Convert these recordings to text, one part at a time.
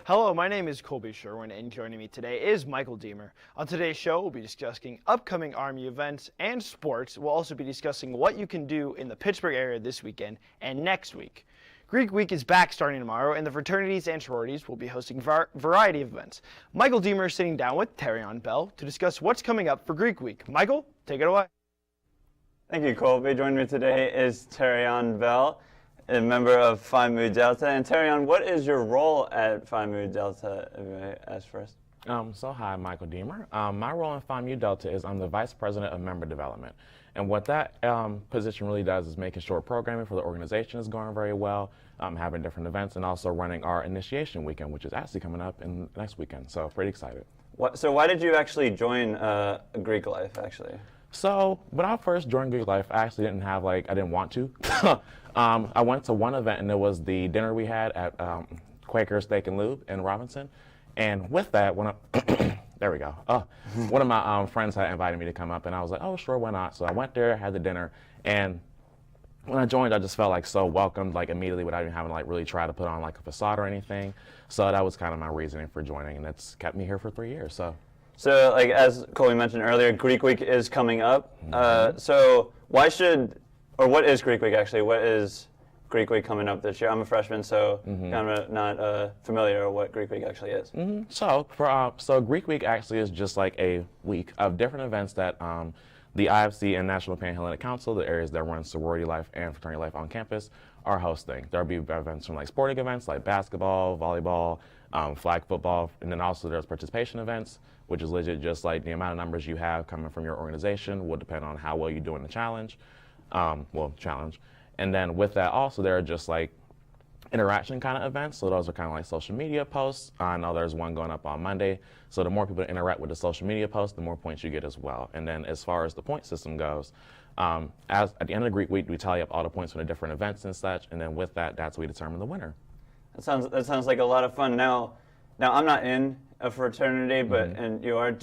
Hello, my name is Colby Sherwin, and joining me today is Michael Deemer. On today's show, we'll be discussing upcoming RMU events and sports. We'll also be discussing what you can do in the Pittsburgh area this weekend and next week. Greek Week is back starting tomorrow, and the fraternities and sororities will be hosting a variety of events. Michael Deemer is sitting down with Terrion Bell to discuss what's coming up for Greek Week. Michael, take it away. Thank you, Colby. Joining me today is Terrion Bell, a member of Phi Mu Delta. And Terrion, what is your role at Phi Mu Delta, if I ask first? Hi, Michael Deemer. My role in Phi Mu Delta is I'm the Vice President of Member Development. And what that position really does is making sure programming for the organization is going very well, having different events, and also running our initiation weekend, which is actually coming up in next weekend. So pretty excited. So why did you actually join Greek life, actually? So when I first joined Greek life, I actually I didn't want to. I went to one event, and it was the dinner we had at Quaker Steak and Lube in Robinson. And with that, there we go. One of my friends had invited me to come up, and I was like, oh, sure, why not? So I went there, had the dinner, and when I joined, I just felt like so welcomed, like immediately, without even having to like really try to put on like a facade or anything. So that was kind of my reasoning for joining, and that's kept me here for 3 years. So like as Colby mentioned earlier, Greek Week is coming up. So what is Greek Week actually? What is Greek Week coming up this year? I'm a freshman, so kind of not familiar with what Greek Week actually is. So Greek Week actually is just like a week of different events that the IFC and National Panhellenic Council, the areas that run sorority life and fraternity life on campus, are hosting. There'll be events from like sporting events like basketball, volleyball, flag football, and then also there's participation events, which is legit just like the amount of numbers you have coming from your organization will depend on how well you do in the challenge. And then with that also there are just like interaction kind of events. So those are kind of like social media posts. I know there's one going up on Monday. So the more people interact with the social media posts, the more points you get as well. And then as far as the point system goes, at the end of Greek Week, we tally up all the points from the different events and such. And then with that, that's how we determine the winner. That sounds like a lot of fun. Now I'm not in a fraternity, but and you are.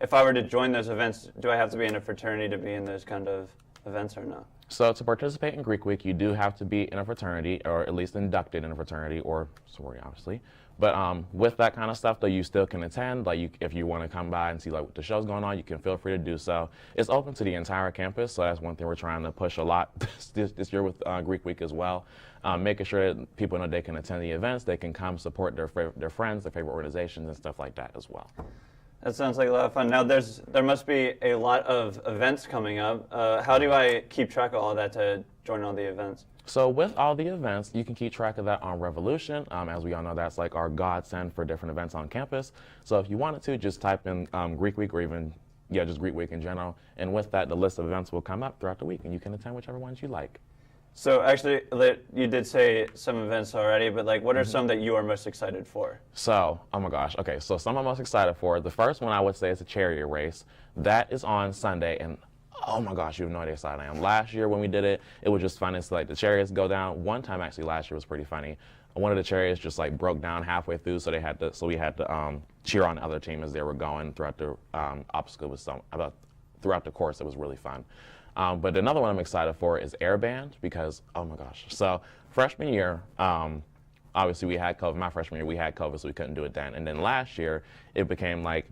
If I were to join those events, do I have to be in a fraternity to be in those kind of events or no? So to participate in Greek Week, you do have to be in a fraternity, or at least inducted in a fraternity, or sorority, obviously. But with that kind of stuff, though, you still can attend. Like, if you want to come by and see like what the show's going on, you can feel free to do so. It's open to the entire campus, so that's one thing we're trying to push a lot this year with Greek Week as well. Making sure that people know they can attend the events, they can come support their friends, their favorite organizations, and stuff like that as well. That sounds like a lot of fun. Now, there must be a lot of events coming up. How do I keep track of all that to join all the events? So with all the events, you can keep track of that on Revolution. As we all know, that's like our godsend for different events on campus. So if you wanted to, just type in Greek Week, or even, just Greek Week in general. And with that, the list of events will come up throughout the week, and you can attend whichever ones you like. So actually, you did say some events already, but like, what are some that you are most excited for? So, oh my gosh, okay, so some I'm most excited for. The first one I would say is a chariot race. That is on Sunday, and oh my gosh, you have no idea how excited I am. Last year when we did it, it was just fun. It's like the chariots go down. One time actually last year was pretty funny. One of the chariots just like broke down halfway through, so we had to cheer on the other team as they were going throughout the obstacle throughout the course. It was really fun. But another one I'm excited for is air band, because, oh my gosh. So freshman year, obviously we had COVID. My freshman year we had COVID, so we couldn't do it then. And then last year it became like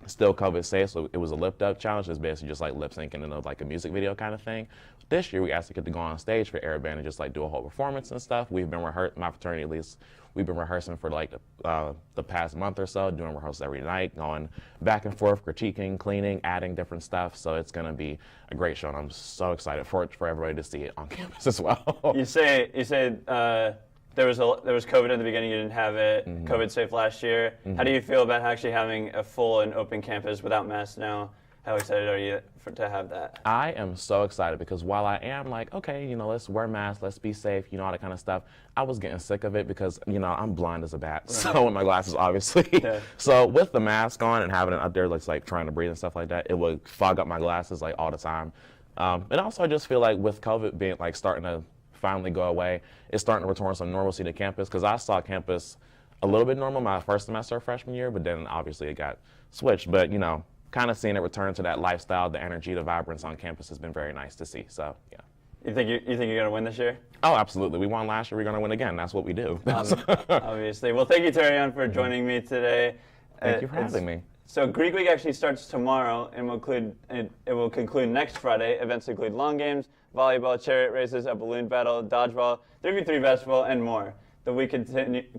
still COVID safe, so it was a lift up challenge. It's basically just like lip syncing and like a music video kind of thing. This year we actually get to go on stage for air band and just like do a whole performance and stuff. We've been rehearsing, my fraternity at least, we've been rehearsing for like the past month or so, doing rehearsals every night, going back and forth, critiquing, cleaning, adding different stuff. So it's going to be a great show, and I'm so excited for everybody to see it on campus as well. You say there was COVID in the beginning. You didn't have it. COVID safe last year. How do you feel about actually having a full and open campus without masks now? How excited are you to have that? I am so excited, because while I am like, okay, let's wear masks, let's be safe, all that kind of stuff, I was getting sick of it because, I'm blind as a bat, so with my glasses, obviously. Yeah. So with the mask on and having it up there, like trying to breathe and stuff like that, it would fog up my glasses like all the time. And also I just feel like with COVID being like starting to finally go away, it's starting to return some normalcy to campus, because I saw campus a little bit normal my first semester of freshman year, but then obviously it got switched. But, kind of seeing it return to that lifestyle, the energy, the vibrance on campus has been very nice to see. So, yeah. You think you're going to win this year? Oh, absolutely. We won last year. We're going to win again. That's what we do. Obviously. Well, thank you, Terion, for joining me today. Thank you for having me. So Greek Week actually starts tomorrow and it will conclude next Friday. Events include long games, volleyball, chariot races, a balloon battle, dodgeball, 3v3 basketball, and more. The week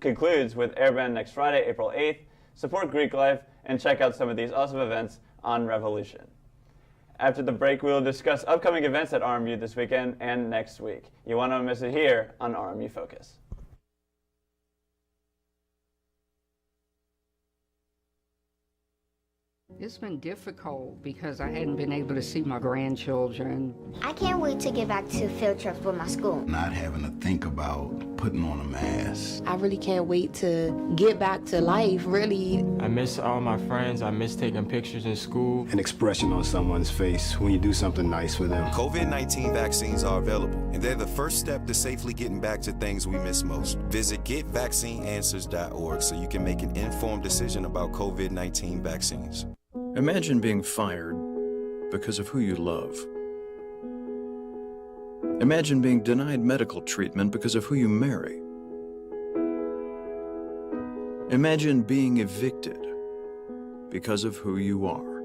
concludes with Airband next Friday, April 8th. Support Greek life and check out some of these awesome events on Revolution. After the break, we will discuss upcoming events at RMU this weekend and next week. You won't want to miss it here on RMU Focus. It's been difficult because I hadn't been able to see my grandchildren. I can't wait to get back to field trips with my school. Not having to think about putting on a mask. I really can't wait to get back to life, really. I miss all my friends. I miss taking pictures in school. An expression on someone's face when you do something nice for them. COVID-19 vaccines are available, and they're the first step to safely getting back to things we miss most. Visit getvaccineanswers.org so you can make an informed decision about COVID-19 vaccines. Imagine being fired because of who you love. Imagine being denied medical treatment because of who you marry. Imagine being evicted because of who you are.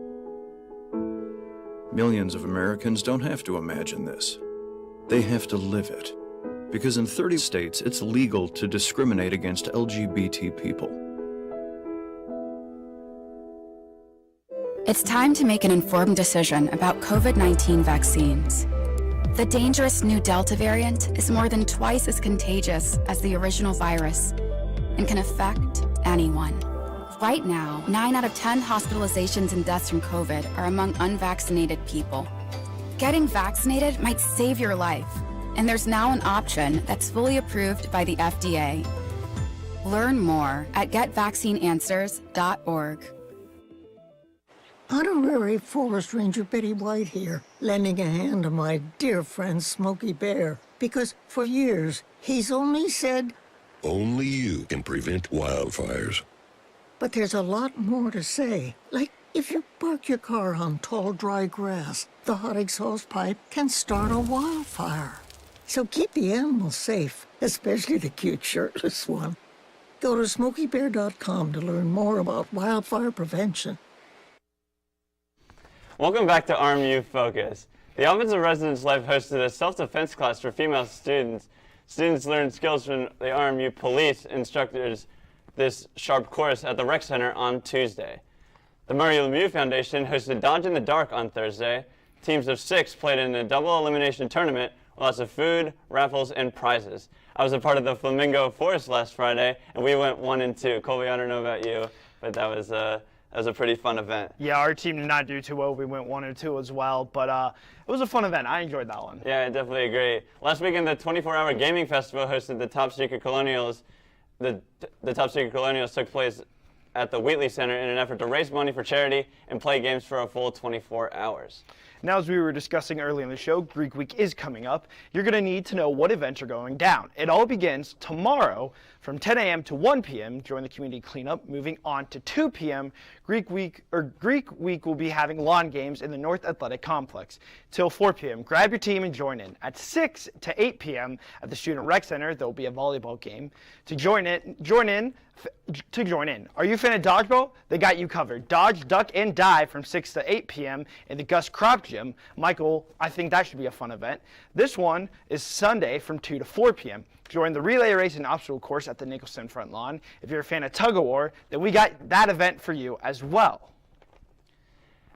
Millions of Americans don't have to imagine this. They have to live it. Because in 30 states, it's legal to discriminate against LGBT people. It's time to make an informed decision about COVID-19 vaccines. The dangerous new Delta variant is more than twice as contagious as the original virus and can affect anyone. Right now, 9 out of 10 hospitalizations and deaths from COVID are among unvaccinated people. Getting vaccinated might save your life, and there's now an option that's fully approved by the FDA. Learn more at getvaccineanswers.org. Honorary Forest Ranger Betty White here, lending a hand to my dear friend Smokey Bear, because for years he's only said, "Only you can prevent wildfires." But there's a lot more to say, like if you park your car on tall, dry grass, the hot exhaust pipe can start a wildfire. So keep the animals safe, especially the cute shirtless one. Go to SmokeyBear.com to learn more about wildfire prevention. Welcome back to RMU Focus. The Offensive Residence Life hosted a self-defense class for female students. Students learned skills from the RMU police instructors this sharp course at the Rec Center on Tuesday. The Murray Lemieux Foundation hosted Dodge in the Dark on Thursday. Teams of 6 played in a double elimination tournament with lots of food, raffles, and prizes. I was a part of the Flamingo Forest last Friday, and we went 1 and 2. Colby, I don't know about you, but that was a pretty fun event. Yeah, our team did not do too well. We went 1 and 2 as well, but it was a fun event. I enjoyed that one. Yeah, I definitely agree. Last weekend, the 24-hour gaming festival hosted the Top Secret Colonials. The Top Secret Colonials took place at the Wheatley Center in an effort to raise money for charity and play games for a full 24 hours. Now, as we were discussing early in the show, Greek Week is coming up. You're going to need to know what events are going down. It all begins tomorrow from 10 a.m. to 1 p.m. Join the community cleanup. Moving on to 2 p.m., Greek Week will be having lawn games in the North Athletic Complex. Till 4 p.m., grab your team and join in. At 6 to 8 p.m. at the Student Rec Center, there will be a volleyball game. To join in. Are you a fan of dodgeball? They got you covered. Dodge, duck, and dive from 6 to 8 p.m. in the Gus Kropp Gym. Michael, I think that should be a fun event. This one is Sunday from 2 to 4 p.m. Join the relay race and obstacle course at the Nicholson front lawn. If you're a fan of tug-of-war, then we got that event for you as well.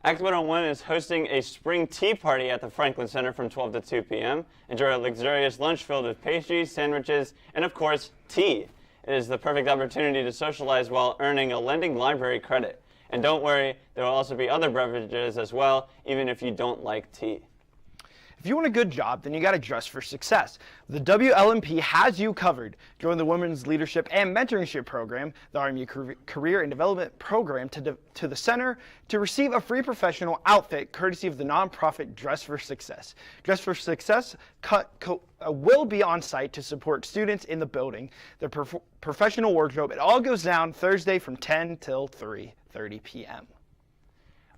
Act 101 is hosting a spring tea party at the Franklin Center from 12 to 2 p.m. Enjoy a luxurious lunch filled with pastries, sandwiches, and of course, tea. It is the perfect opportunity to socialize while earning a lending library credit. And don't worry, there will also be other beverages as well, even if you don't like tea. If you want a good job, then you got to dress for success. The WLMP has you covered. Join the Women's Leadership and Mentorship Program, the RMU Career and Development Program, to the center to receive a free professional outfit courtesy of the nonprofit Dress for Success. Dress for Success will be on site to support students in the building. The professional wardrobe, it all goes down Thursday from 10 till 3:30 p.m.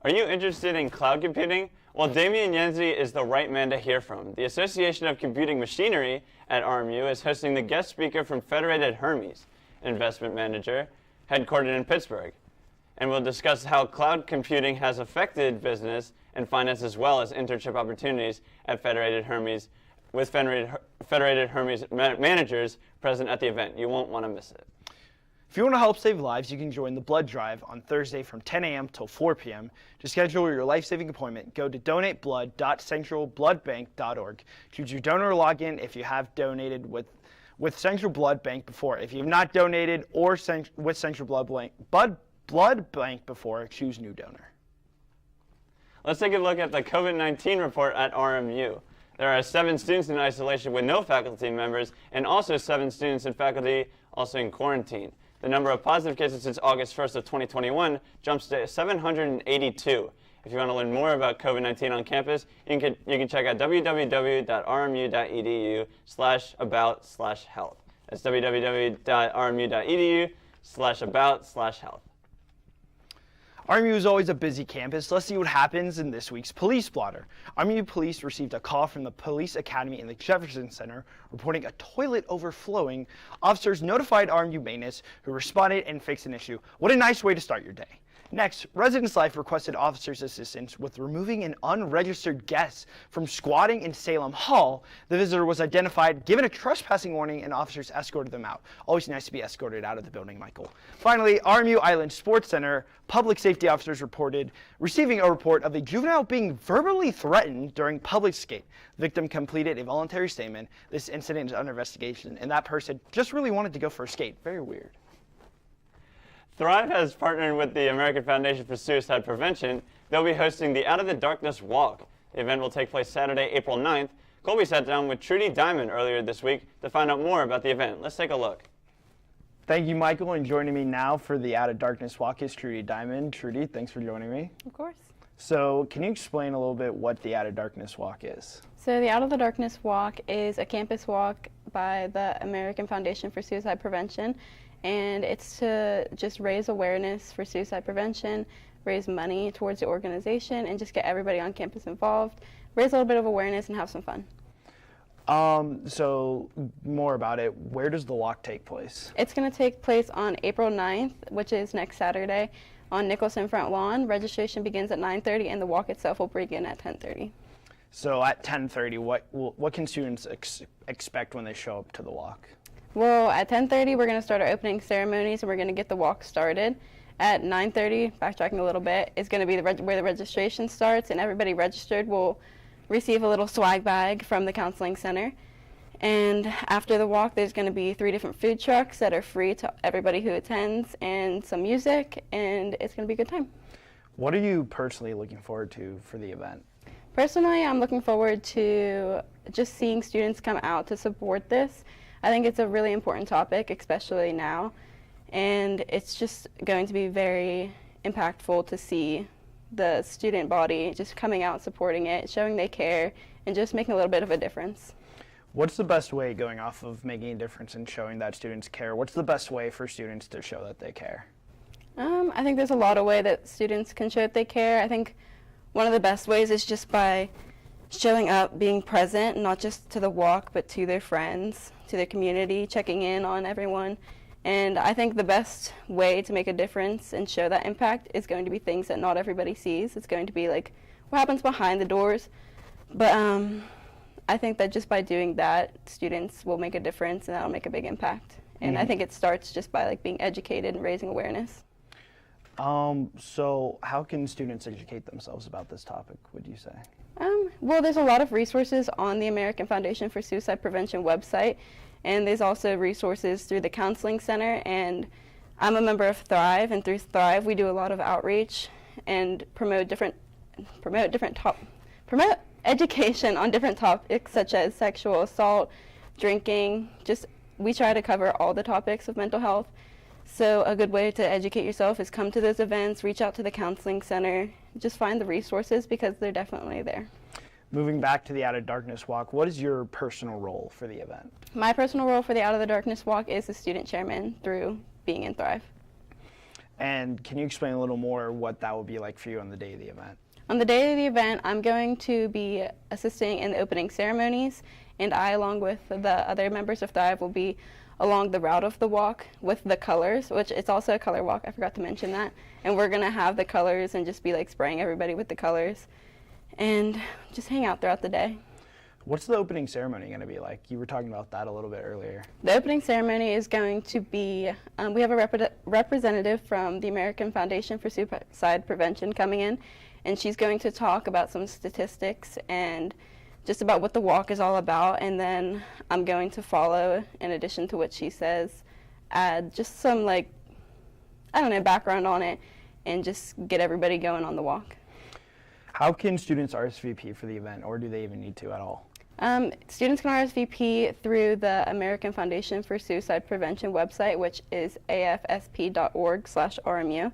Are you interested in cloud computing? Well, Damian Yenzi is the right man to hear from. The Association of Computing Machinery at RMU is hosting the guest speaker from Federated Hermes, an investment manager headquartered in Pittsburgh. And we'll discuss how cloud computing has affected business and finance as well as internship opportunities at Federated Hermes with Federated Hermes managers present at the event. You won't want to miss it. If you want to help save lives, you can join the blood drive on Thursday from 10 a.m. till 4 p.m. To schedule your life-saving appointment, go to donateblood.centralbloodbank.org. Choose your donor login if you have donated with Central Blood Bank before. If you have not donated or with Central Blood Bank before, choose new donor. Let's take a look at the COVID-19 report at RMU. There are 7 students in isolation with no faculty members and also 7 students and faculty also in quarantine. The number of positive cases since August 1st of 2021 jumps to 782. If you want to learn more about COVID-19 on campus, you can check out www.rmu.edu/about/health. That's www.rmu.edu/about/health. RMU is always a busy campus. Let's see what happens in this week's police blotter. RMU police received a call from the police academy in the Jefferson Center reporting a toilet overflowing. Officers notified RMU maintenance, who responded and fixed an issue. What a nice way to start your day. Next, Residence Life requested officers' assistance with removing an unregistered guest from squatting in Salem Hall. The visitor was identified, given a trespassing warning, and officers escorted them out. Always nice to be escorted out of the building, Michael. Finally, RMU Island Sports Center public safety officers receiving a report of a juvenile being verbally threatened during public skate. The victim completed a voluntary statement. This incident is under investigation, and that person just really wanted to go for a skate. Very weird. Thrive has partnered with the American Foundation for Suicide Prevention. They'll be hosting the Out of the Darkness Walk. The event will take place Saturday, April 9th. Colby sat down with Trudy Diamond earlier this week to find out more about the event. Let's take a look. Thank you, Michael, and joining me now for the Out of Darkness Walk is Trudy Diamond. Trudy, thanks for joining me. Of course. So, can you explain a little bit what the Out of Darkness Walk is? So the Out of the Darkness Walk is a campus walk by the American Foundation for Suicide Prevention. And it's to just raise awareness for suicide prevention, raise money towards the organization, and just get everybody on campus involved, raise a little bit of awareness, and have some fun. So more about it, where does the walk take place? It's going to take place on April 9th, which is next Saturday, on Nicholson Front Lawn. Registration begins at 9:30, and the walk itself will begin at 10:30. So at 10:30, what can students expect when they show up to the walk? Well, at 10:30, we're going to start our opening ceremonies, and we're going to get the walk started. At 9:30, backtracking a little bit, is going to be where the registration starts, and everybody registered will receive a little swag bag from the counseling center. And after the walk, there's going to be 3 different food trucks that are free to everybody who attends, and some music, and it's going to be a good time. What are you personally looking forward to for the event? Personally, I'm looking forward to just seeing students come out to support this. I think it's a really important topic, especially now, and it's just going to be very impactful to see the student body just coming out, supporting it, showing they care, and just making a little bit of a difference. What's the best way, going off of making a difference and showing that students care, what's the best way for students to show that they care? I think there's a lot of ways that students can show that they care. I think one of the best ways is just by showing up, being present, not just to the walk, but to their friends, to their community, checking in on everyone. And I think the best way to make a difference and show that impact is going to be things that not everybody sees. It's going to be like what happens behind the doors. But I think that just by doing that, students will make a difference, and that'll make a big impact. And I think it starts just by like being educated and raising awareness. So how can students educate themselves about this topic, would you say? Well, there's a lot of resources on the American Foundation for Suicide Prevention website, and there's also resources through the Counseling Center, and I'm a member of Thrive, and through Thrive we do a lot of outreach and promote education on different topics such as sexual assault, drinking. We try to cover all the topics of mental health. So a good way to educate yourself is come to those events, reach out to the Counseling Center, just find the resources because they're definitely there. Moving back to the Out of Darkness Walk, what is your personal role for the event? My personal role for the Out of the Darkness Walk is the student chairman through being in Thrive. And can you explain a little more what that will be like for you on the day of the event? On the day of the event, I'm going to be assisting in the opening ceremonies, and I, along with the other members of Thrive, will be along the route of the walk with the colors, which it's also a color walk, I forgot to mention that. And we're gonna have the colors and just be like spraying everybody with the colors and just hang out throughout the day. What's the opening ceremony gonna be like? You were talking about that a little bit earlier. The opening ceremony is going to be, we have a representative from the American Foundation for Suicide Prevention coming in, and she's going to talk about some statistics and just about what the walk is all about, and then I'm going to follow, in addition to what she says, add just some, like, I don't know, background on it, and just get everybody going on the walk. How can students RSVP for the event, or do they even need to at all? Students can RSVP through the American Foundation for Suicide Prevention website, which is afsp.org/RMU.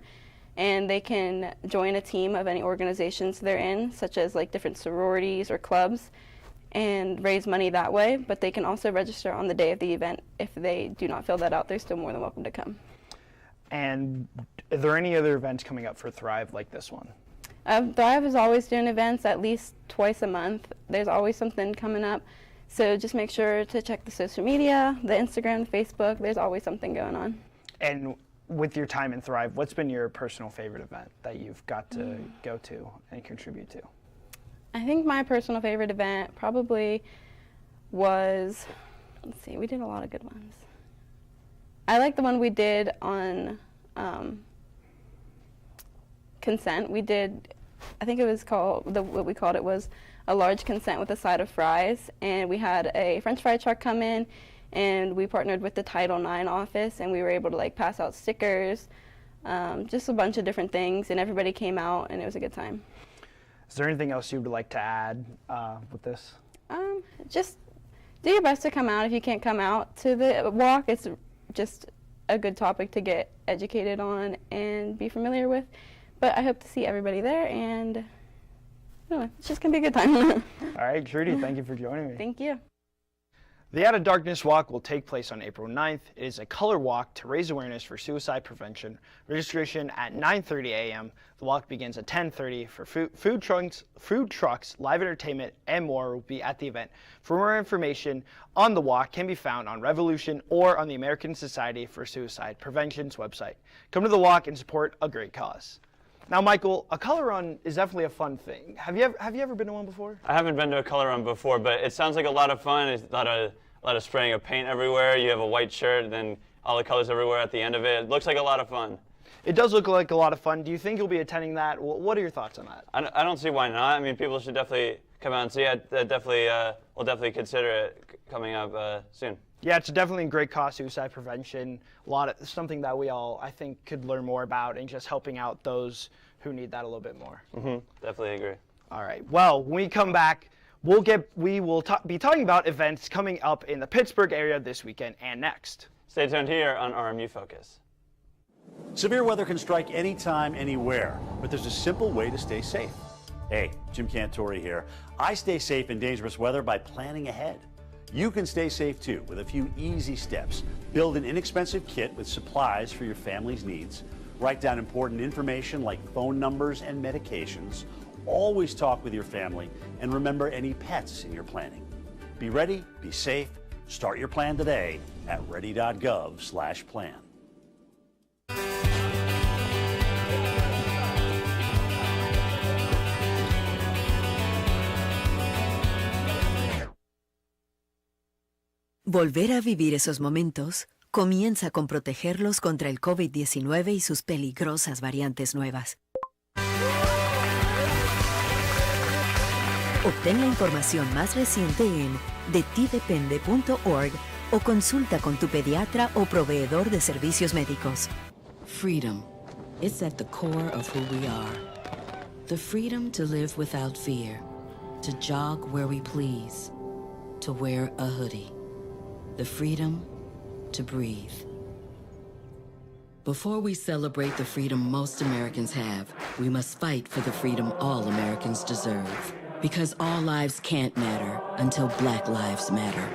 And they can join a team of any organizations they're in, such as like different sororities or clubs, and raise money that way. But they can also register on the day of the event. If they do not fill that out, they're still more than welcome to come. And are there any other events coming up for Thrive like this one? Thrive is always doing events at least twice a month. There's always something coming up. So just make sure to check the social media, the Instagram, the Facebook. There's always something going on. And with your time in Thrive, what's been your personal favorite event that you've got to go to and contribute to? I think my personal favorite event probably was, let's see, we did a lot of good ones. I like the one we did on consent. We did, I think it was called, what we called it was a large consent with a side of fries, and we had a French fry truck come in, and we partnered with the Title IX office, and we were able to like pass out stickers, just a bunch of different things, and everybody came out, and it was a good time. Is there anything else you would like to add with this? Just do your best to come out. If you can't come out to the walk, it's just a good topic to get educated on and be familiar with. But I hope to see everybody there, and I don't know, it's just going to be a good time. All right, Trudy, thank you for joining me. Thank you. The Out of Darkness Walk will take place on April 9th. It is a color walk to raise awareness for suicide prevention. Registration at 9:30 a.m. The walk begins at 10:30 for food trucks, live entertainment, and more will be at the event. For more information on the walk can be found on Revolution or on the American Society for Suicide Prevention's website. Come to the walk and support a great cause. Now, Michael, a color run is definitely a fun thing. Have you ever been to one before? I haven't been to a color run before, but it sounds like a lot of fun. It's a lot of spraying of paint everywhere. You have a white shirt, and then all the colors everywhere at the end of it. It looks like a lot of fun. It does look like a lot of fun. Do you think you'll be attending that? What are your thoughts on that? I don't see why not. I mean, people should definitely come out and see it. We'll definitely consider it coming up soon. Yeah, it's definitely a great cause, suicide prevention. Something that we all, I think, could learn more about, and just helping out those who need that a little bit more. Definitely agree. All right. Well, when we come back, we will be talking about events coming up in the Pittsburgh area this weekend and next. Stay tuned here on RMU Focus. Severe weather can strike anytime, anywhere, but there's a simple way to stay safe. Hey, Jim Cantori here. I stay safe in dangerous weather by planning ahead. You can stay safe too with a few easy steps. Build an inexpensive kit with supplies for your family's needs. Write down important information like phone numbers and medications. Always talk with your family, and remember any pets in your planning. Be ready, be safe. Start your plan today at ready.gov/plan. Volver a vivir esos momentos comienza con protegerlos contra el COVID-19 y sus peligrosas variantes nuevas. Obtén la información más reciente en detidepende.org o consulta con tu pediatra o proveedor de servicios médicos. Freedom. It's at the core of who we are. The freedom to live without fear, to jog where we please, to wear a hoodie. The freedom to breathe. Before we celebrate the freedom most Americans have, we must fight for the freedom all Americans deserve. Because all lives can't matter until Black lives matter.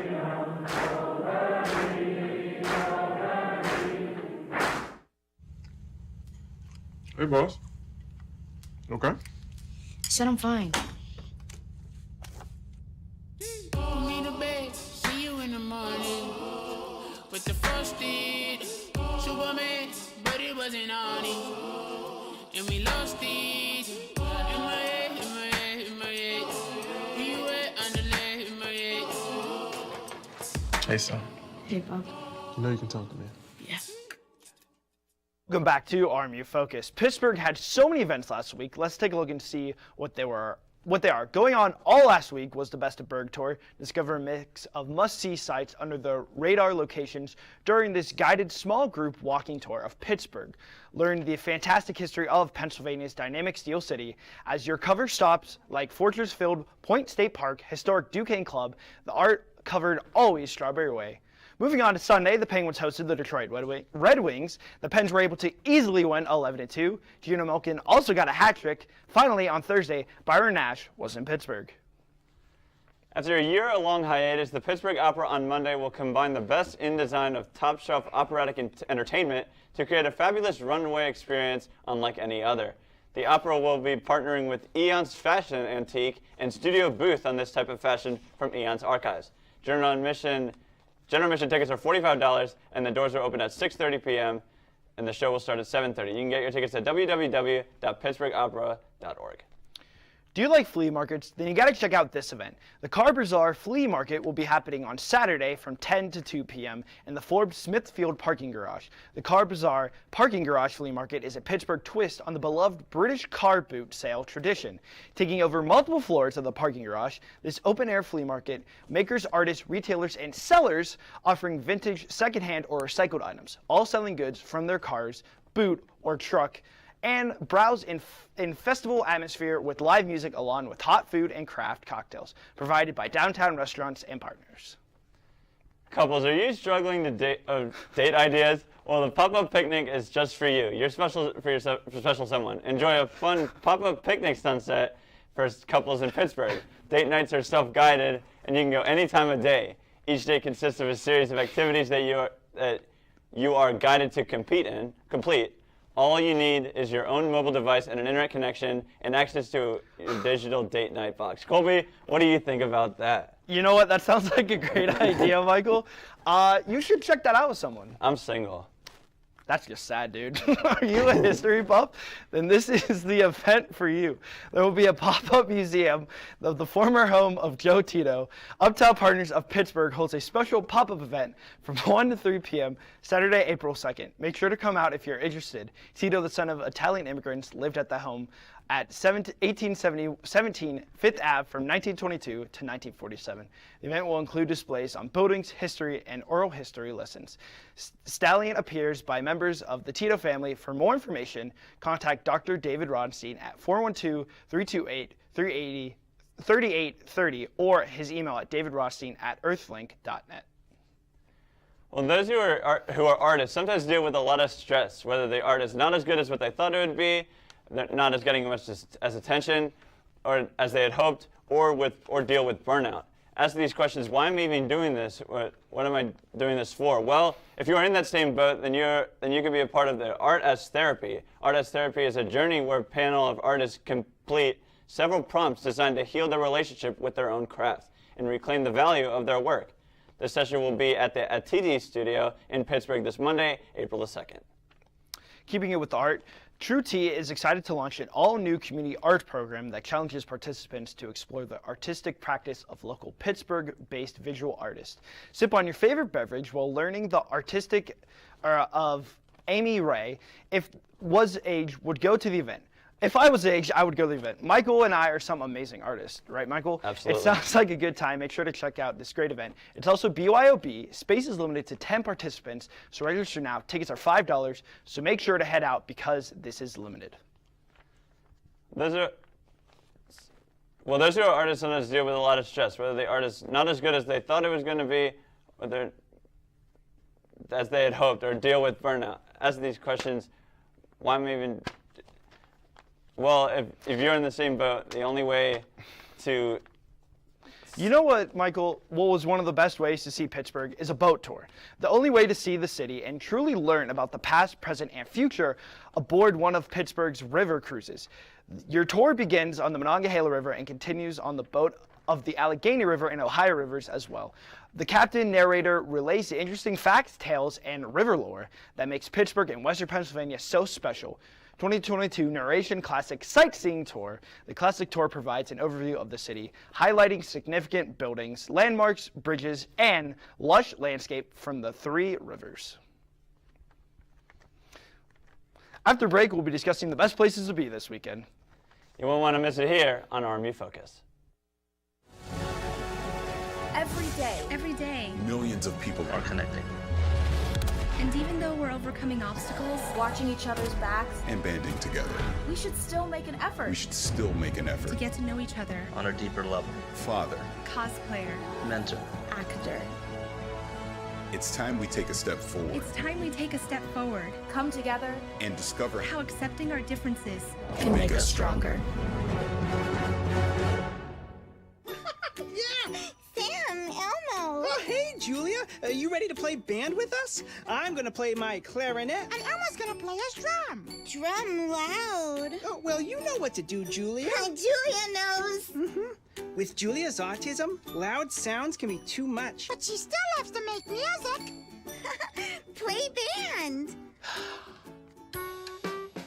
Hey, boss. Okay. Said I'm fine. Me the bed, see you in the morning with the frosted Superman, but it wasn't on it, and we lost it. In my head, in my head, in my head. You were underlay in my head. Hey, son. Hey, Bob. You know you can talk to me. Yes. Welcome back to RMU Focus. Pittsburgh had so many events last week. Let's take a look and see what they are. Going on all last week was the Best of Berg Tour. Discover a mix of must-see sites under the radar locations during this guided small group walking tour of Pittsburgh. Learn the fantastic history of Pennsylvania's dynamic Steel City as your cover stops like Fortress-filled Point State Park, historic Duquesne Club, the art-covered always Strawberry Way. Moving on to Sunday, the Penguins hosted the Detroit Red Wings. The Pens were able to easily win 11-2. Gino Milken also got a hat trick. Finally, on Thursday, Byron Nash was in Pittsburgh. After a year-long hiatus, the Pittsburgh Opera on Monday will combine the best in design of top-shelf operatic entertainment to create a fabulous runway experience unlike any other. The opera will be partnering with Eon's Fashion Antique and Studio Booth on this type of fashion from Eon's archives. General admission tickets are $45, and the doors are open at 6:30 p.m., and the show will start at 7:30. You can get your tickets at www.pittsburghopera.org. Do you like flea markets? Then you got to check out this event. The Car Bazaar Flea Market will be happening on Saturday from 10 to 2 p.m. in the Forbes Smithfield Parking Garage. The Car Bazaar Parking Garage Flea Market is a Pittsburgh twist on the beloved British car boot sale tradition. Taking over multiple floors of the parking garage, this open-air flea market, makers, artists, retailers, and sellers offering vintage, secondhand, or recycled items, all selling goods from their cars, boot, or truck, and browse in festival atmosphere with live music along with hot food and craft cocktails provided by downtown restaurants and partners. Couples, are you struggling to date ideas? Well, the pop-up picnic is just for you. You're special for your special someone. Enjoy a fun pop-up picnic sunset for couples in Pittsburgh. Date nights are self-guided, and you can go any time of day. Each day consists of a series of activities that you are guided to complete. All you need is your own mobile device and an internet connection and access to your digital date night box. Colby, what do you think about that? You know what? That sounds like a great idea, Michael. You should check that out with someone. I'm single. That's just sad, dude. Are you a history buff? Then this is the event for you. There will be a pop-up museum of the former home of Joe Tito. Uptown Partners of Pittsburgh holds a special pop-up event from 1 to 3 p.m. Saturday, April 2nd. Make sure to come out if you're interested. Tito, the son of Italian immigrants, lived at the home at 1817 Fifth Ave from 1922 to 1947. The event will include displays on buildings, history, and oral history lessons. Stallion appears by members of the Tito family. For more information, contact Dr. David Ronstein at 412-328-3830 or his email at davidrothstein@earthlink.net. Well, those who are artists sometimes deal with a lot of stress, whether the art is not as good as what they thought it would be, they're not as getting much as attention or as they had hoped, or deal with burnout. Ask these questions: why am I even doing this? What am I doing this for? Well, if you are in that same boat, then you can be a part of the Art as Therapy. Art as Therapy is a journey where a panel of artists complete several prompts designed to heal their relationship with their own craft and reclaim the value of their work. This session will be at the RMU Studio in Pittsburgh this Monday, April the 2nd. Keeping it with the art, True Tea is excited to launch an all-new community art program that challenges participants to explore the artistic practice of local Pittsburgh-based visual artists. Sip on your favorite beverage while learning the artistic of Amy Ray. If was age, would go to the event. If I was age, I would go to the event. Michael and I are some amazing artists, right, Michael? Absolutely. It sounds like a good time. Make sure to check out this great event. It's also BYOB. Space is limited to 10 participants, so register now. Tickets are $5, so make sure to head out because this is limited. Those who are artists sometimes deal with a lot of stress, whether the art is not as good as they thought it was going to be, whether as they had hoped, or deal with burnout. Ask these questions: why am I even... Well, if you're in the same boat, the only way to You know what, Michael, what was one of the best ways to see Pittsburgh is a boat tour. The only way to see the city and truly learn about the past, present, and future aboard one of Pittsburgh's river cruises. Your tour begins on the Monongahela River and continues on the boat of the Allegheny River and Ohio Rivers as well. The captain narrator relays the interesting facts, tales, and river lore that makes Pittsburgh and Western Pennsylvania so special. 2022 Narration Classic Sightseeing Tour. The Classic Tour provides an overview of the city, highlighting significant buildings, landmarks, bridges, and lush landscape from the three rivers. After break, we'll be discussing the best places to be this weekend. You won't want to miss it here on RMU Focus. Every day, Millions of people are connecting. and even though we're overcoming obstacles, watching each other's backs, And banding together. we should still make an effort We should still make an to effort. get to know each other. On a deeper level. Father. Cosplayer, Mentor. actor. It's time we take a step forward It's time we take a step forward. Come together. and discover How accepting our differences can make us stronger. Yeah! Sam, Elmo! Oh, hey, Julia! You ready to play band with us? I'm gonna play my clarinet. And Elmo's gonna play his drum. Drum loud. Oh, well, you know what to do, Julia. Julia knows. With Julia's autism, loud sounds can be too much. But she still loves to make music. Play band!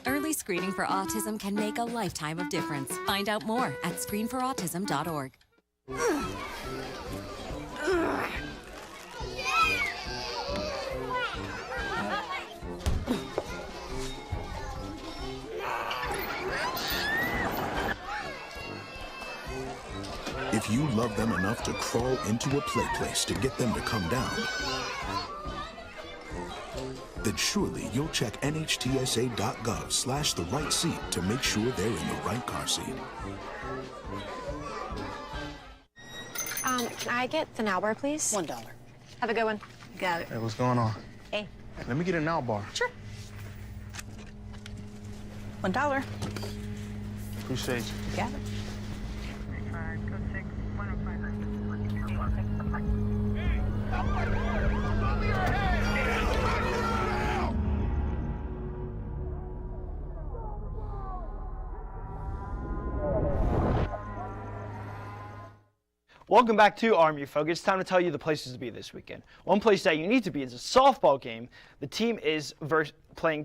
Early screening for autism can make a lifetime of difference. Find out more at screenforautism.org. If you love them enough to crawl into a play place to get them to come down, then surely you'll check nhtsa.gov/the-right seat to make sure they're in the right car seat. Can I get the now bar, please? $1. Have a good one. Got it. Hey, what's going on? Hey. Let me get a now bar. Sure. $1. Appreciate you. Got it. Welcome back to RMU Focus. It's time to tell you the places to be this weekend. One place that you need to be is a softball game. The team is playing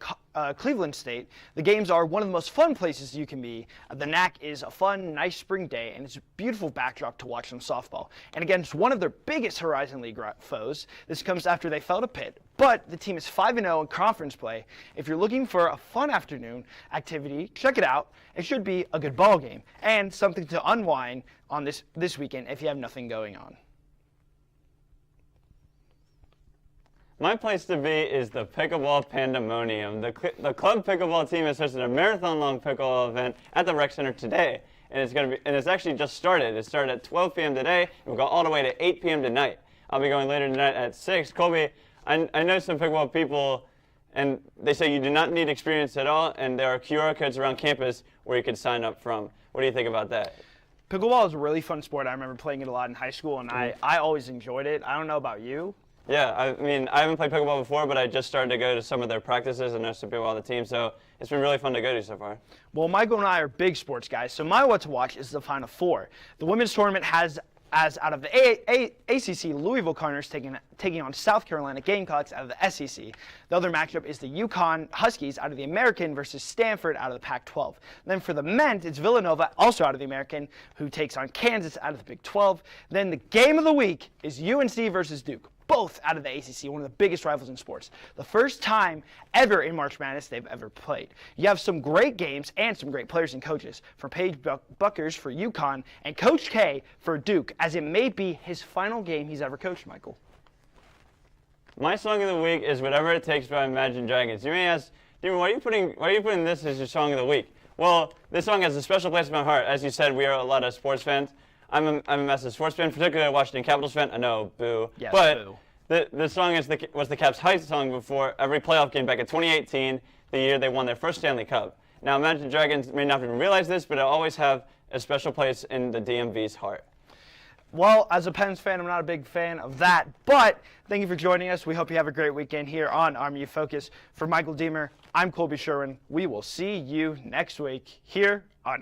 Cleveland State. The games are one of the most fun places you can be. The NAC is a fun, nice spring day, and it's a beautiful backdrop to watch some softball. And against one of their biggest Horizon League foes, this comes after they fell to Pitt. But the team is 5-0 in conference play. If you're looking for a fun afternoon activity, check it out. It should be a good ball game and something to unwind on this weekend if you have nothing going on. My place to be is the Pickleball Pandemonium. The club pickleball team has hosted a marathon-long pickleball event at the rec center today, and it's actually just started. It started at 12 p.m. today, and we'll go all the way to 8 p.m. tonight. I'll be going later tonight at 6. Colby, I know some pickleball people, and they say you do not need experience at all, and there are QR codes around campus where you can sign up from. What do you think about that? Pickleball is a really fun sport. I remember playing it a lot in high school, and I always enjoyed it. I don't know about you. Yeah, I mean, I haven't played pickleball before, but I just started to go to some of their practices and know some people on the team, so it's been really fun to go to so far. Well, Michael and I are big sports guys, so my what to watch is the Final Four. The women's tournament has, as out of the ACC, Louisville Cardinals taking on South Carolina Gamecocks out of the SEC. The other matchup is the UConn Huskies out of the American versus Stanford out of the Pac-12. Then for the men, it's Villanova, also out of the American, who takes on Kansas out of the Big 12. Then the game of the week is UNC versus Duke, both out of the ACC, one of the biggest rivals in sports. The first time ever in March Madness they've ever played. You have some great games and some great players and coaches, from Paige Buckers for UConn and Coach K for Duke, as it may be his final game he's ever coached, Michael. My song of the week is Whatever It Takes by Imagine Dragons. You may ask, Dean, why are you putting this as your song of the week? Well, this song has a special place in my heart. As you said, we are a lot of sports fans. I'm a massive sports fan, particularly a Washington Capitals fan. I know, boo. Yes, but boo. The song was the Caps' hype song before every playoff game back in 2018, the year they won their first Stanley Cup. Now, Imagine Dragons may not even realize this, but it always have a special place in the DMV's heart. Well, as a Pens fan, I'm not a big fan of that, but thank you for joining us. We hope you have a great weekend here on RMU Focus. For Michael Deemer, I'm Colby Sherwin. We will see you next week here on